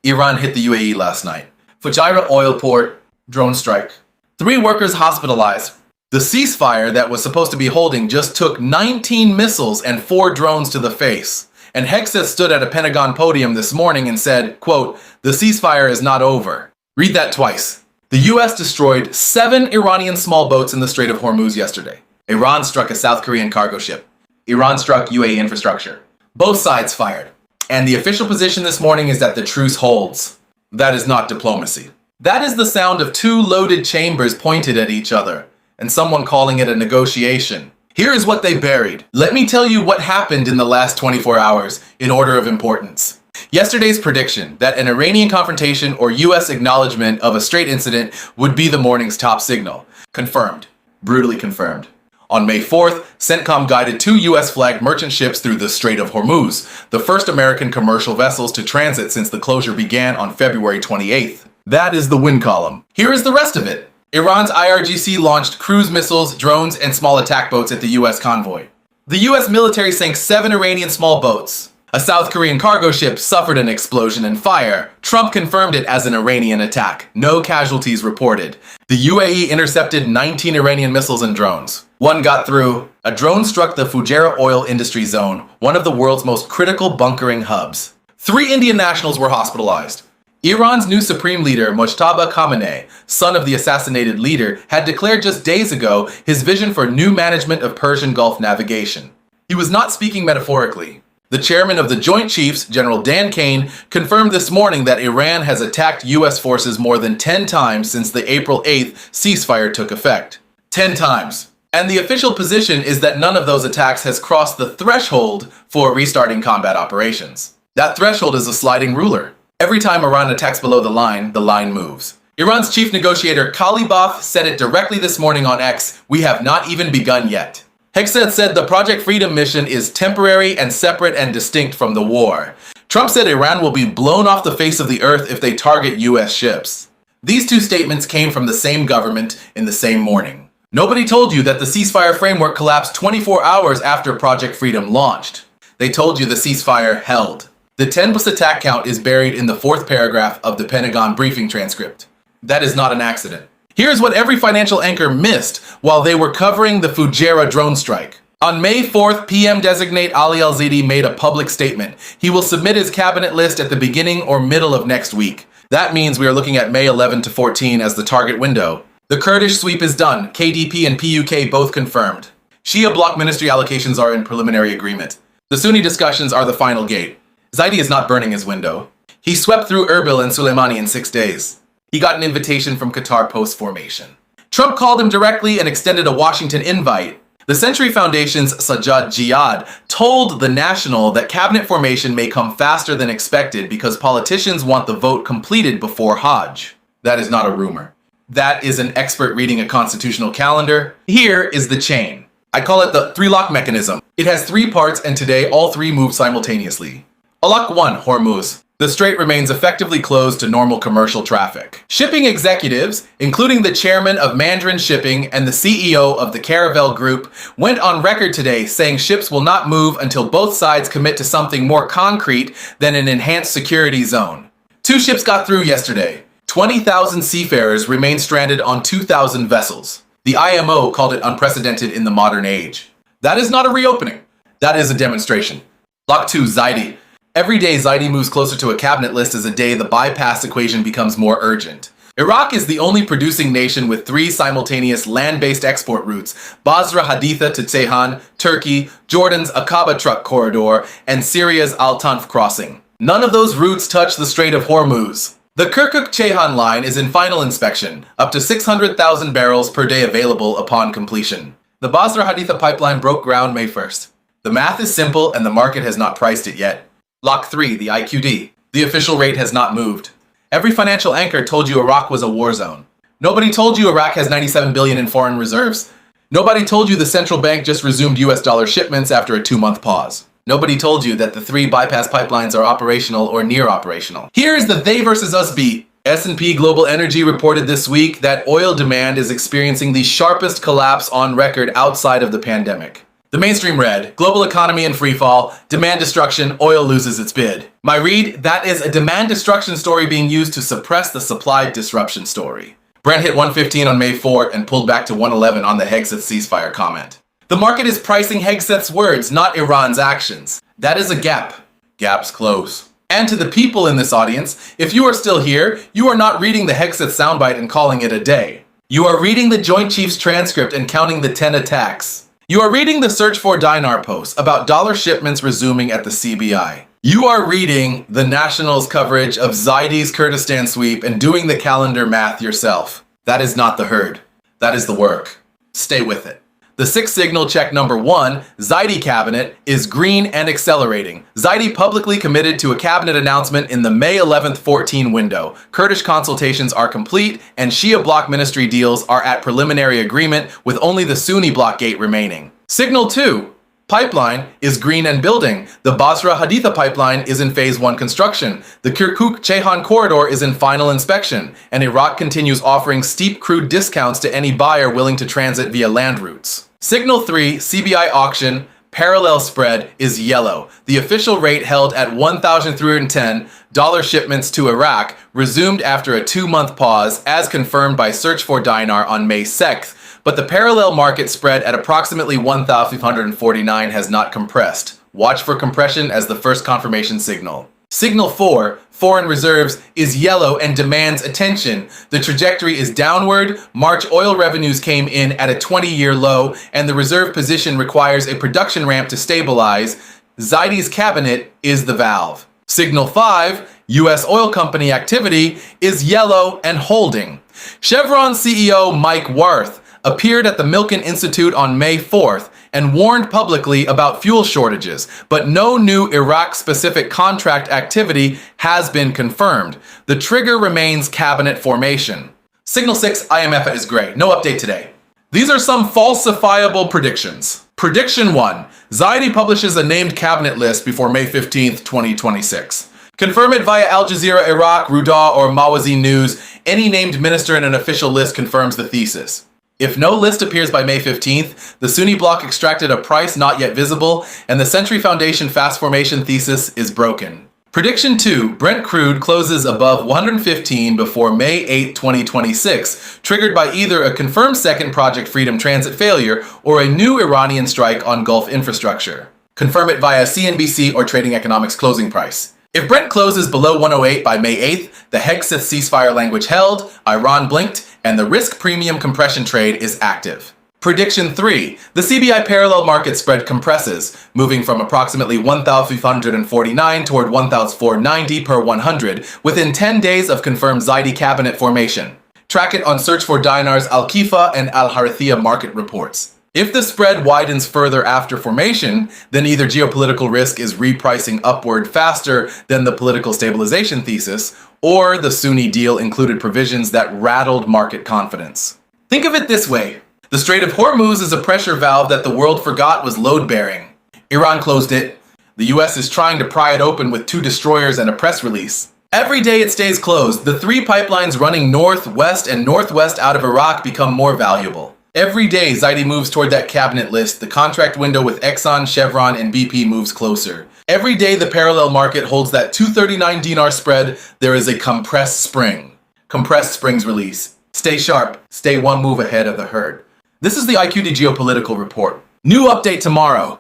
Iran hit the UAE last night. Fujairah oil port, drone strike. 3 workers hospitalized. The ceasefire that was supposed to be holding just took 19 missiles and 4 drones to the face. And Hegseth stood at a Pentagon podium this morning and said, quote, "The ceasefire is not over." Read that twice. The US destroyed 7 Iranian small boats in the Strait of Hormuz yesterday. Iran struck a South Korean cargo ship. Iran struck UAE infrastructure. Both sides fired. And the official position this morning is that the truce holds. That is not diplomacy. That is the sound of 2 loaded chambers pointed at each other, and someone calling it a negotiation. Here is what they buried. Let me tell you what happened in the last 24 hours in order of importance. Yesterday's prediction that an Iranian confrontation or US acknowledgement of a Strait incident would be the morning's top signal. Confirmed. Brutally confirmed. On May 4th, CENTCOM guided 2 US-flagged merchant ships through the Strait of Hormuz, the first American commercial vessels to transit since the closure began on February 28th. That is the win column. Here is the rest of it. Iran's IRGC launched cruise missiles, drones, and small attack boats at the US convoy. The US military sank 7 Iranian small boats. A South Korean cargo ship suffered an explosion and fire. Trump confirmed it as an Iranian attack. No casualties reported. The UAE intercepted 19 Iranian missiles and drones. 1 got through. A drone struck the Fujairah oil industry zone, one of the world's most critical bunkering hubs. 3 Indian nationals were hospitalized. Iran's new supreme leader, Mojtaba Khamenei, son of the assassinated leader, had declared just days ago his vision for new management of Persian Gulf navigation. He was not speaking metaphorically. The chairman of the Joint Chiefs, General Dan Kane, confirmed this morning that Iran has attacked US forces more than 10 times since the April 8th ceasefire took effect. 10 times. And the official position is that none of those attacks has crossed the threshold for restarting combat operations. That threshold is a sliding ruler. Every time Iran attacks below the line moves. Iran's chief negotiator Kalibaf said it directly this morning on X, "We have not even begun yet." Hegseth said the Project Freedom mission is temporary and separate and distinct from the war. Trump said Iran will be blown off the face of the earth if they target US ships. These 2 statements came from the same government in the same morning. Nobody told you that the ceasefire framework collapsed 24 hours after Project Freedom launched. They told you the ceasefire held. The 10+ attack count is buried in the 4th paragraph of the Pentagon briefing transcript. That is not an accident. Here's what every financial anchor missed while they were covering the Fujairah drone strike. On May 4th, PM-designate al-Zaidi made a public statement. He will submit his cabinet list at the beginning or middle of next week. That means we are looking at May 11 to 14 as the target window. The Kurdish sweep is done. KDP and PUK both confirmed. Shia bloc ministry allocations are in preliminary agreement. The Sunni discussions are the final gate. Zaidi is not burning his window. He swept through Erbil and Soleimani in 6 days. He got an invitation from Qatar post-formation. Trump called him directly and extended a Washington invite. The Century Foundation's Sajjad Jiyad told The National that cabinet formation may come faster than expected because politicians want the vote completed before Hajj. That is not a rumor. That is an expert reading a constitutional calendar. Here is the chain. I call it the 3-lock mechanism. It has 3 parts and today all 3 move simultaneously. Lock 1, Hormuz. The strait remains effectively closed to normal commercial traffic. Shipping executives, including the chairman of Mandarin Shipping and the CEO of the Caravel Group, went on record today saying ships will not move until both sides commit to something more concrete than an enhanced security zone. 2 ships got through yesterday. 20,000 seafarers remain stranded on 2,000 vessels. The IMO called it unprecedented in the modern age. That is not a reopening. That is a demonstration. Lock 2, Zaidi. Every day Zaidi moves closer to a cabinet list as a day the bypass equation becomes more urgent. Iraq is the only producing nation with 3 simultaneous land-based export routes: Basra Haditha to Tehran, Turkey, Jordan's Aqaba truck corridor, and Syria's Al-Tanf crossing. None of those routes touch the Strait of Hormuz. The Kirkuk-Ceyhan line is in final inspection, up to 600,000 barrels per day available upon completion. The Basra Haditha pipeline broke ground May 1st. The math is simple and the market has not priced it yet. Lock 3, the IQD. The official rate has not moved. Every financial anchor told you Iraq was a war zone. Nobody told you Iraq has $97 billion in foreign reserves. Nobody told you the central bank just resumed US dollar shipments after a 2-month pause. Nobody told you that the 3 bypass pipelines are operational or near operational. Here is the they versus us beat. S&P Global Energy reported this week that oil demand is experiencing the sharpest collapse on record outside of the pandemic. The mainstream read, global economy in freefall, demand destruction, oil loses its bid. My read, that is a demand destruction story being used to suppress the supply disruption story. Brent hit 115 on May 4th and pulled back to 111 on the Hegseth ceasefire comment. The market is pricing Hegseth's words, not Iran's actions. That is a gap. Gaps close. And to the people in this audience, if you are still here, you are not reading the Hegseth soundbite and calling it a day. You are reading the Joint Chiefs transcript and counting the 10 attacks. You are reading the Search for Dinar post about dollar shipments resuming at the CBI. You are reading the National's coverage of Zaidi's Kurdistan sweep and doing the calendar math yourself. That is not the herd. That is the work. Stay with it. The sixth signal check number 1, Zaidi cabinet, is green and accelerating. Zaidi publicly committed to a cabinet announcement in the May 11th 14 window. Kurdish consultations are complete and Shia bloc ministry deals are at preliminary agreement with only the Sunni bloc gate remaining. Signal 2, pipeline is green and building. The Basra-Haditha pipeline is in phase 1 construction. The Kirkuk-Ceyhan corridor is in final inspection. And Iraq continues offering steep crude discounts to any buyer willing to transit via land routes. Signal 3, CBI auction, parallel spread, is yellow. The official rate held at $1,310 shipments to Iraq resumed after a 2-month pause as confirmed by Search for Dinar on May 6th. But the parallel market spread at approximately 1,549 has not compressed. Watch for compression as the first confirmation signal. Signal 4, foreign reserves, is yellow and demands attention. The trajectory is downward. March oil revenues came in at a 20-year low, and the reserve position requires a production ramp to stabilize. Zaidi's cabinet is the valve. Signal 5, U.S. oil company activity, is yellow and holding. Chevron CEO Mike Wirth appeared at the Milken Institute on May 4th and warned publicly about fuel shortages, but no new Iraq-specific contract activity has been confirmed. The trigger remains cabinet formation. Signal 6, IMF is gray. No update today. These are some falsifiable predictions. Prediction 1, Zaidi publishes a named cabinet list before May 15th, 2026. Confirm it via Al Jazeera Iraq, Ruda, or Mawazin News. Any named minister in an official list confirms the thesis. If no list appears by May 15th, the Sunni bloc extracted a price not yet visible, and the Century Foundation fast formation thesis is broken. Prediction 2, Brent crude closes above 115 before May 8, 2026, triggered by either a confirmed second Project Freedom transit failure or a new Iranian strike on Gulf infrastructure. Confirm it via CNBC or Trading Economics closing price. If Brent closes below 108 by May 8th, the Hegseth ceasefire language held, Iran blinked, and the risk premium compression trade is active. Prediction 3, the CBI parallel market spread compresses, moving from approximately 1,549 toward 1,490 per 100 within 10 days of confirmed Zaidi cabinet formation. Track it on Search for Dinar's Al-Kifa and Al-Harithiyya market reports. If the spread widens further after formation, then either geopolitical risk is repricing upward faster than the political stabilization thesis, or the Sunni deal included provisions that rattled market confidence. Think of it this way. The Strait of Hormuz is a pressure valve that the world forgot was load-bearing. Iran closed it. The US is trying to pry it open with 2 destroyers and a press release. Every day it stays closed, the 3 pipelines running north, west, and northwest out of Iraq become more valuable. Every day Zaidi moves toward that cabinet list, the contract window with Exxon, Chevron, and BP moves closer. Every day the parallel market holds that 239 dinar spread, there is a compressed spring. Compressed springs release. Stay sharp, stay one move ahead of the herd. This is the IQD Geopolitical Report. New update tomorrow.